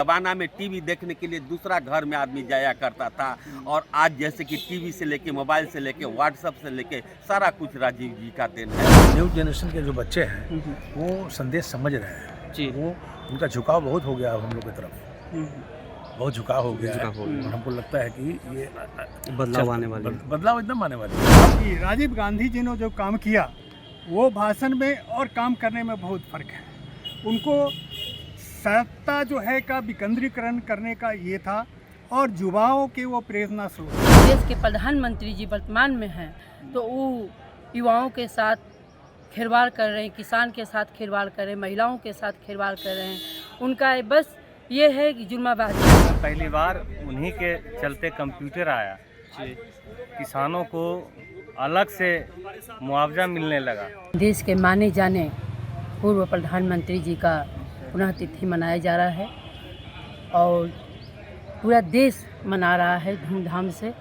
ज़माना में टीवी देखने के लिए दूसरा घर में आदमी जाया करता था, और आज जैसे कि टीवी से लेके, मोबाइल से लेके, व्हाट्सएप से लेके सारा कुछ राजीव जी का देन है। न्यू जनरेशन के जो बच्चे हैं वो संदेश समझ रहे हैं जी। वो उनका झुकाव बहुत हो गया हम लोग की तरफ, बहुत झुकाव हो गया है। और हमको लगता है कि ये बदलाव आने वाले हैं। बदलाव एकदम आने वाले हैं। कि राजीव गांधी जी ने जो काम किया वो भाषण में और काम करने में बहुत फ़र्क है। उनको सत्ता जो है का विकेंद्रीकरण करने का ये था, और युवाओं के वो प्रेरणा स्रोत। देश के प्रधानमंत्री जी वर्तमान में हैं, तो वो युवाओं के साथ खिलवाड़ कर रहे हैं, किसान के साथ खिलवाड़ कर रहे हैं, महिलाओं के साथ खिलवाड़ कर रहे हैं। उनका बस ये है कि जुर्माबाजी। पहली बार उन्हीं के चलते कंप्यूटर आया, किसानों को अलग से मुआवजा मिलने लगा। देश के माने जाने पूर्व प्रधानमंत्री जी का पुण्यतिथि मनाया जा रहा है, और पूरा देश मना रहा है धूमधाम से,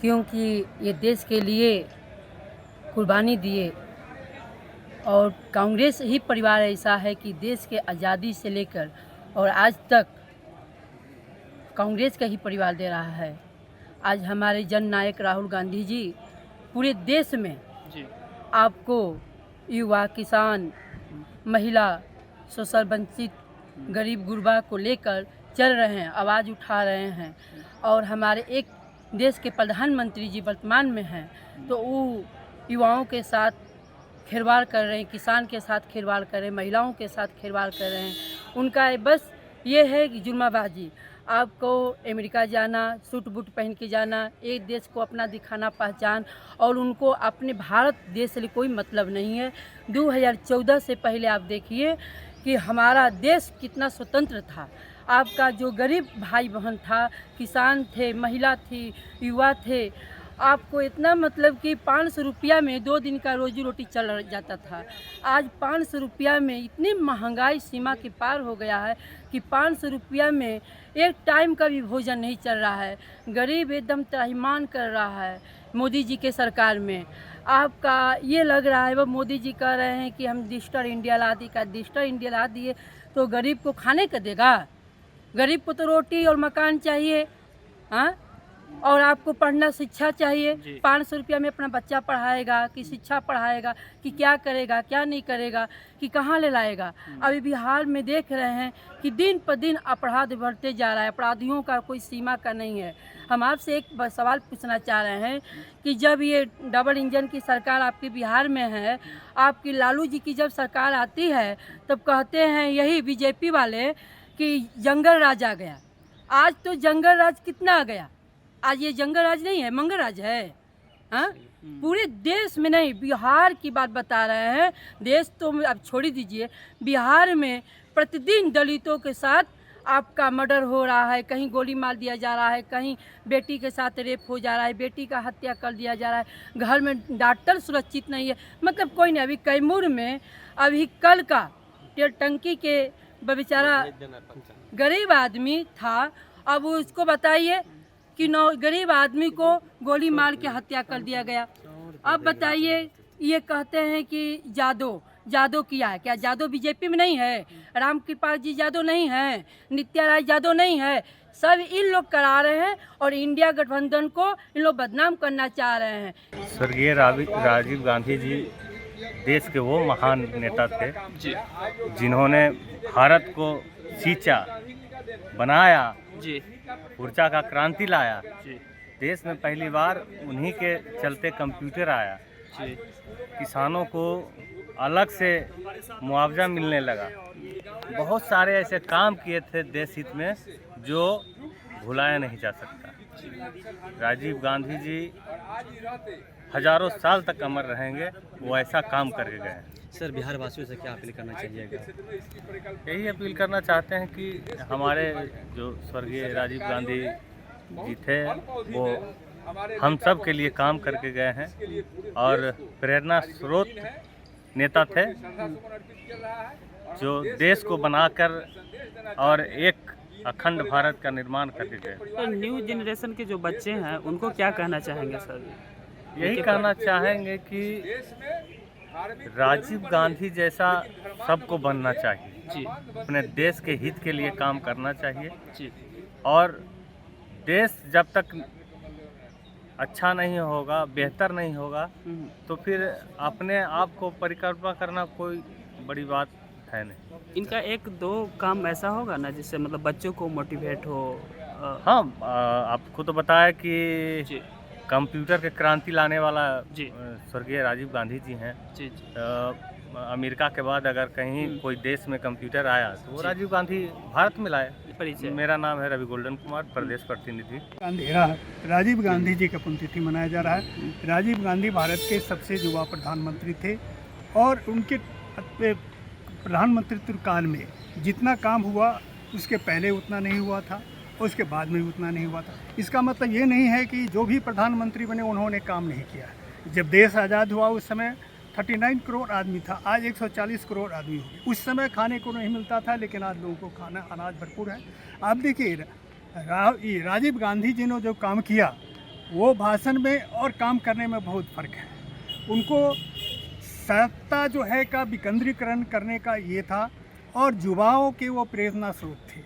क्योंकि ये देश के लिए कुर्बानी दिए। और कांग्रेस ही परिवार ऐसा है कि देश के आज़ादी से लेकर और आज तक कांग्रेस का ही परिवार दे रहा है। आज हमारे जननायक राहुल गांधी जी पूरे देश में आपको युवा, किसान, महिला, शोषण वंचित, गरीब गुरबा को लेकर चल रहे हैं, आवाज़ उठा रहे हैं। और हमारे एक देश के प्रधानमंत्री जी वर्तमान में हैं, तो वो युवाओं के साथ खिलवाड़ कर रहे हैं, किसान के साथ खिलवाड़ कर रहे हैं, महिलाओं के साथ खिलवाड़ कर रहे हैं। उनका बस ये है कि जुर्माबाजी। आपको अमेरिका जाना, सूट बूट पहन के जाना, एक देश को अपना दिखाना पहचान, और उनको अपने भारत देश से कोई मतलब नहीं है। 2014 से पहले आप देखिए कि हमारा देश कितना स्वतंत्र था। आपका जो गरीब भाई बहन था, किसान थे, महिला थी, युवा थे, आपको इतना मतलब कि 500 रुपया में 2 दिन का रोजी रोटी चल जाता था। आज 500 रुपया में इतनी महंगाई सीमा के पार हो गया है कि 500 रुपया में एक टाइम का भी भोजन नहीं चल रहा है। गरीब एकदम त्राहिमाम कर रहा है मोदी जी के सरकार में। आपका ये लग रहा है, वो मोदी जी कह रहे हैं कि हम डिजिटल इंडिया ला दी, का डिजिटल इंडिया ला दिए तो गरीब को खाने का देगा? गरीब को तो रोटी और मकान चाहिए, हाँ? और आपको पढ़ना, शिक्षा चाहिए। 500 रुपया में अपना बच्चा पढ़ाएगा कि शिक्षा पढ़ाएगा कि क्या करेगा, क्या नहीं करेगा, कि कहाँ ले लाएगा? अभी बिहार में देख रहे हैं कि दिन पर दिन अपराध बढ़ते जा रहा है, अपराधियों का कोई सीमा का नहीं है। हम आपसे एक सवाल पूछना चाह रहे हैं कि जब ये डबल इंजन की सरकार आपके बिहार में है, आपकी लालू जी की जब सरकार आती है, तब कहते हैं यही बीजेपी वाले कि जंगल राज आ गया। आज तो जंगल राज कितना आ गया? आज ये जंगल राज नहीं है, मंगल राज है। हाँ, पूरे देश में नहीं, बिहार की बात बता रहे हैं। देश तो अब छोड़ ही दीजिए, बिहार में प्रतिदिन दलितों के साथ आपका मर्डर हो रहा है, कहीं गोली मार दिया जा रहा है, कहीं बेटी के साथ रेप हो जा रहा है, बेटी का हत्या कर दिया जा रहा है, घर में डॉक्टर सुरक्षित नहीं है, मतलब कोई नहीं। अभी कैमूर में अभी कल का तेल टंकी के बेचारा गरीब आदमी था, अब उसको बताइए कि गरीब आदमी को गोली मार के हत्या कर दिया गया। अब बताइए, ये कहते हैं कि जादव किया है क्या? जादव बीजेपी में नहीं है, राम कृपाल जी जादव नहीं है, नित्या राय जादव नहीं है, सब इन लोग करा रहे हैं और इंडिया गठबंधन को इन लोग बदनाम करना चाह रहे हैं। स्वर्गीय राजीव गांधी जी देश के वो महान नेता थे जिन्होंने भारत को सींचा, बनाया, ऊर्जा का क्रांति लाया। देश में पहली बार उन्हीं के चलते कंप्यूटर आया, किसानों को अलग से मुआवजा मिलने लगा। बहुत सारे ऐसे काम किए थे देश हित में जो भुलाया नहीं जा सकता। राजीव गांधी जी हजारों साल तक अमर रहेंगे, वो ऐसा काम करके गए हैं। सर, बिहार वासियों से क्या अपील करना चाहिएगा? यही अपील करना चाहते हैं कि हमारे जो स्वर्गीय राजीव गांधी जी थे वो हम सब के लिए काम करके गए हैं और प्रेरणा स्रोत नेता थे जो देश को बनाकर और एक अखंड भारत का निर्माण करके गए। तो न्यू जनरेशन के जो बच्चे हैं उनको क्या कहना चाहेंगे सर? यही कहना चाहेंगे कि राजीव गांधी जैसा सबको बनना चाहिए। जी अपने देश के हित के लिए काम करना चाहिए। जी और देश जब तक अच्छा नहीं होगा, बेहतर नहीं होगा, तो फिर अपने आप को परिकल्पना करना कोई बड़ी बात है नहीं। इनका एक दो काम ऐसा होगा ना जिससे मतलब बच्चों को मोटिवेट हो। हाँ, आपको तो बताया कि जी कंप्यूटर के क्रांति लाने वाला जी स्वर्गीय राजीव गांधी जी हैं। जी जी अमेरिका के बाद अगर कहीं कोई देश में कंप्यूटर आया तो वो राजीव गांधी भारत में लाए। परिचय। मेरा नाम है रवि गोल्डन कुमार, प्रदेश प्रतिनिधि। अंधेरा राजीव गांधी जी का पुण्यतिथि मनाया जा रहा है। राजीव गांधी भारत के सबसे युवा प्रधानमंत्री थे और उनके प्रधानमंत्रित्व काल में जितना काम हुआ उसके पहले उतना नहीं हुआ था और उसके बाद में उतना नहीं हुआ था। इसका मतलब ये नहीं है कि जो भी प्रधानमंत्री बने उन्होंने काम नहीं किया। जब देश आज़ाद हुआ उस समय 39 करोड़ आदमी था, आज 140 करोड़ आदमी हो गए। उस समय खाने को नहीं मिलता था, लेकिन आज लोगों को खाना अनाज भरपूर है। आप देखिए राजीव गांधी जी ने जो काम किया वो भाषण में और काम करने में बहुत फ़र्क है। उनको सत्ता जो है का विकेंद्रीकरण करने का ये था और युवाओं के वो प्रेरणा स्रोत थे।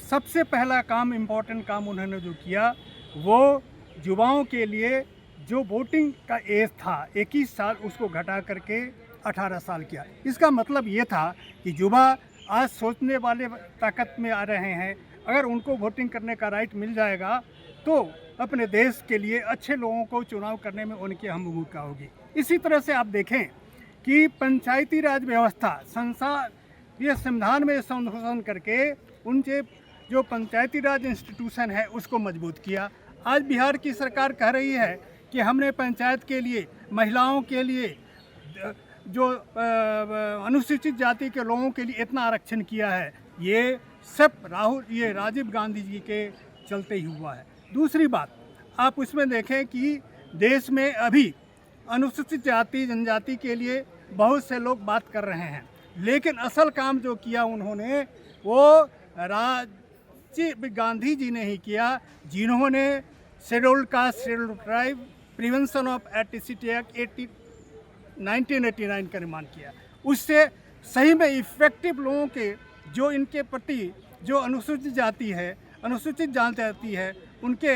सबसे पहला काम, इम्पोर्टेंट काम उन्होंने जो किया वो युवाओं के लिए जो वोटिंग का एज था 21 साल उसको घटा करके 18 साल किया। इसका मतलब ये था कि युवा आज सोचने वाले ताकत में आ रहे हैं। अगर उनको वोटिंग करने का राइट मिल जाएगा तो अपने देश के लिए अच्छे लोगों को चुनाव करने में उनकी अहम भूमिका होगी। इसी तरह से आप देखें कि पंचायती राज व्यवस्था ये संविधान में संशोधन करके उनके जो पंचायती राज इंस्टीट्यूशन है उसको मजबूत किया। आज बिहार की सरकार कह रही है कि हमने पंचायत के लिए, महिलाओं के लिए, जो अनुसूचित जाति के लोगों के लिए इतना आरक्षण किया है, ये सब राजीव गांधी जी के चलते ही हुआ है। दूसरी बात, आप उसमें देखें कि देश में अभी अनुसूचित जाति जनजाति के लिए बहुत से लोग बात कर रहे हैं, लेकिन असल काम जो किया उन्होंने वो राजीव गांधी जी ने ही किया, जिन्होंने scheduled caste, scheduled tribe, prevention of atrocity act 1989 का निर्माण किया। उससे सही में इफेक्टिव लोगों के जो इनके प्रति जो अनुसूचित जाति है उनके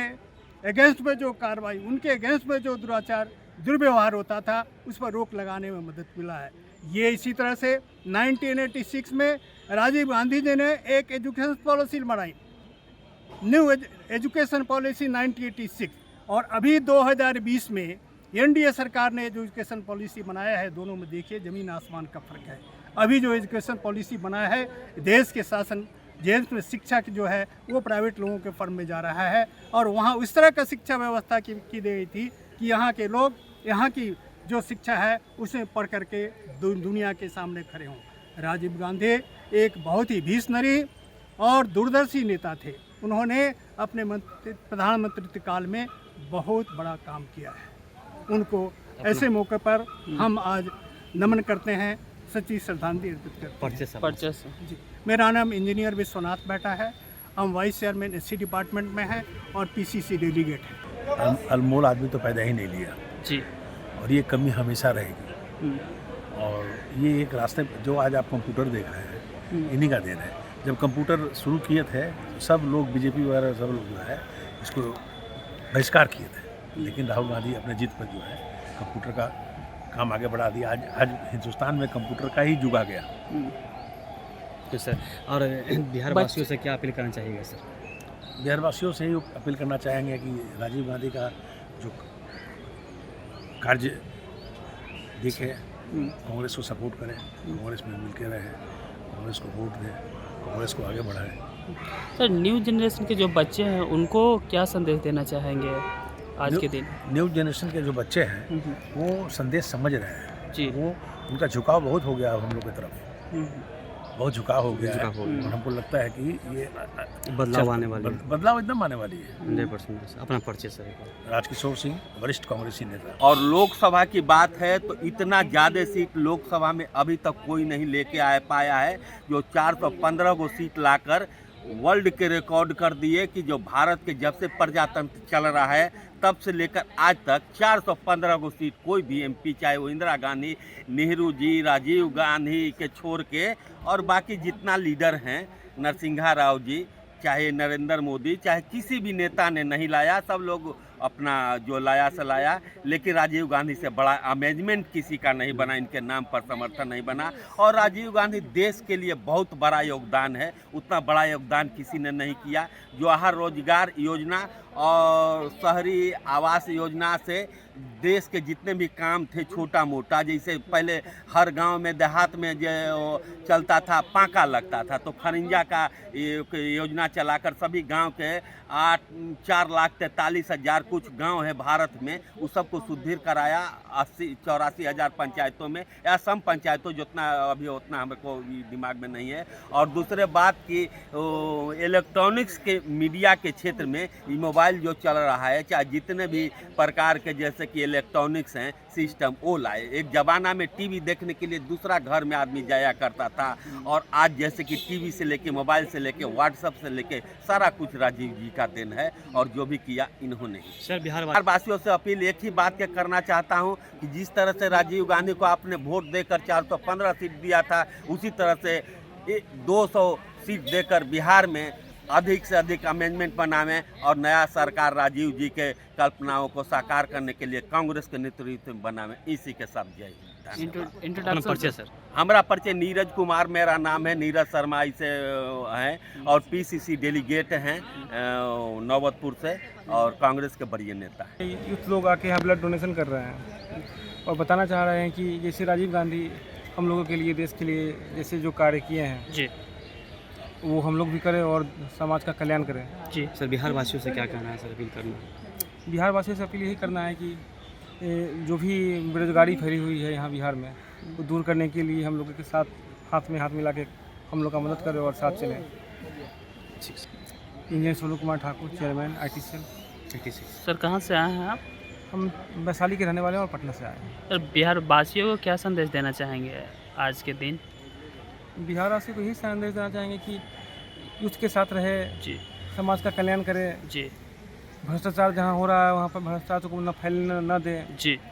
अगेंस्ट में जो कार्रवाई, उनके अगेंस्ट में जो दुर्व्यवहार होता था उस पर रोक लगाने में मदद मिला है। ये इसी तरह से 1986 में राजीव गांधी जी ने एक एजुकेशन पॉलिसी बनाई, न्यू एजुकेशन पॉलिसी 1986, और अभी 2020 में एनडीए सरकार ने जो एजुकेशन पॉलिसी बनाया है, दोनों में देखिए ज़मीन आसमान का फ़र्क है। अभी जो एजुकेशन पॉलिसी बनाया है, देश के शासन, देश में शिक्षा की जो है वो प्राइवेट लोगों के फर्म में जा रहा है और वहाँ उस तरह का शिक्षा व्यवस्था की गई थी कि यहाँ के लोग यहाँ की जो शिक्षा है उसमें पढ़ करके दुनिया के सामने खड़े हों। राजीव गांधी एक बहुत ही विजनरी और दूरदर्शी नेता थे। उन्होंने अपने प्रधानमंत्री काल में बहुत बड़ा काम किया है। उनको ऐसे मौके पर हम आज नमन करते हैं, सच्ची श्रद्धांजलि अर्पित करते हैं। परचेस जी, मेरा नाम इंजीनियर विश्वनाथ बैठा है। हम वाइस चेयरमैन एससी डिपार्टमेंट में हैं और पीसीसी डेलीगेट हैं। अनमोल आदमी तो पैदा ही नहीं लिया जी और ये कमी हमेशा रहेगी। और ये एक रास्ते जो आज आप कंप्यूटर देख रहे हैं इन्हीं का देन है। जब कंप्यूटर शुरू किए थे तो सब लोग, बीजेपी वगैरह सब लोग जो है इसको बहिष्कार किए थे, लेकिन राहुल गांधी अपने जिद पर जो है कंप्यूटर का काम आगे बढ़ा दिया। आज हिंदुस्तान में कंप्यूटर का ही युग आ गया। तो सर, और बिहार वासियों से क्या अपील करना चाहिएगा सर? बिहारवासियों से ही अपील करना चाहेंगे कि राजीव गांधी का जो कार्य देखे, कांग्रेस को सपोर्ट करें, कांग्रेस में मिल के रहें, कांग्रेस को वोट दें, कांग्रेस को आगे बढ़ाएं। सर, न्यू जनरेशन के जो बच्चे हैं उनको क्या संदेश देना चाहेंगे आज के दिन? न्यू जनरेशन के जो बच्चे हैं वो संदेश समझ रहे हैं जी। वो उनका झुकाव बहुत हो गया हम लोग की तरफ, बहुत झुकाव हो गया है। और हमको लगता है कि ये बदलाव आने वाली है। बदलाव एकदम आने वाली है। 100% अपना परिचय सर। राजकिशोर सिंह, वरिष्ठ कांग्रेसी नेता। और लोकसभा की बात है तो इतना ज़्यादा सीट लोकसभा में अभी तक कोई नहीं लेके आ पाया है। जो 415 को सीट लाकर वर्ल्ड के रिकॉर्ड कर दिए कि जो भारत के जब से प्रजातंत्र चल रहा है तब से लेकर आज तक 415 को सीट कोई भी एमपी, चाहे वो इंदिरा गांधी, नेहरू जी, राजीव गांधी के छोड़ के और बाकी जितना लीडर हैं, नरसिंहा राव जी, चाहे नरेंद्र मोदी, चाहे किसी भी नेता ने नहीं लाया। सब लोग अपना जो लाया से लाया, लेकिन राजीव गांधी से बड़ा अमेजमेंट किसी का नहीं बना, इनके नाम पर समर्थन नहीं बना। और राजीव गांधी देश के लिए बहुत बड़ा योगदान है, उतना बड़ा योगदान किसी ने नहीं किया। जवाहर रोजगार योजना और शहरी आवास योजना से देश के जितने भी काम थे छोटा मोटा, जैसे पहले हर गांव में देहात में जो चलता था पाका लगता था, तो खरिंजा का योजना चलाकर सभी गांव के 4,43,000 कुछ गांव है भारत में, उस सबको सुदृढ़ कराया। 84,000 पंचायतों में या सम पंचायतों, जितना अभी उतना हमको दिमाग में नहीं है। और दूसरे बात की इलेक्ट्रॉनिक्स के मीडिया के क्षेत्र में मोबाइल जो चल रहा है, चाहे जितने भी प्रकार के जैसे कि इलेक्ट्रॉनिक्स हैं सिस्टम, वो लाए। एक ज़माना में टीवी देखने के लिए दूसरा घर में आदमी जाया करता था, और आज जैसे कि टीवी से लेके, मोबाइल से लेके, व्हाट्सएप से लेके सारा कुछ राजीव जी का देन है, और जो भी किया इन्होंने ही। सर बिहार वासियों से अपील एक ही बात के करना चाहता हूं कि जिस तरह से राजीव गांधी को आपने वोट देकर 415 सीट दिया था, उसी तरह से 200 सीट देकर बिहार में अधिक से अधिक अमेंडमेंट बनावें और नया सरकार राजीव जी के कल्पनाओं को साकार करने के लिए कांग्रेस के नेतृत्व में बनावें। इसी के सब जय हिंद। अपना परिचय सर। हमारा परिचय नीरज कुमार मेरा नाम है, नीरज शर्मा इसे हैं, और पीसीसी डेलीगेट हैं नौबतपुर से, और कांग्रेस के बड़े नेता हैं। यूथ लोग आके यहाँ ब्लड डोनेशन कर रहे हैं और बताना चाह रहे हैं कि जैसे राजीव गांधी हम लोगों के लिए, देश के लिए जैसे जो कार्य किए हैं जी वो हम लोग भी करें और समाज का कल्याण करें। जी सर बिहार वासियों से क्या कहना है सर, अपील करना है? बिहार वासियों से अपील यही करना है कि जो भी बेरोजगारी फैली हुई है यहाँ बिहार में, वो दूर करने के लिए हम लोगों के साथ हाथ में हाथ मिला के हम लोग का मदद करें और साथ चलें। Engineer Sonu Kumar Thakur, chairman IT cell. Sir कहाँ से आए हैं आप? हम वैशाली के रहने वाले हैं और पटना से आए हैं। सर बिहार वासियों को क्या संदेश देना चाहेंगे आज के दिन? बिहार वासियों को यही संदेश देना चाहेंगे कि यूथ के साथ रहे, जी समाज का कल्याण करें, जी भ्रष्टाचार जहाँ हो रहा है वहाँ पर भ्रष्टाचार को न फैलने न दें। जी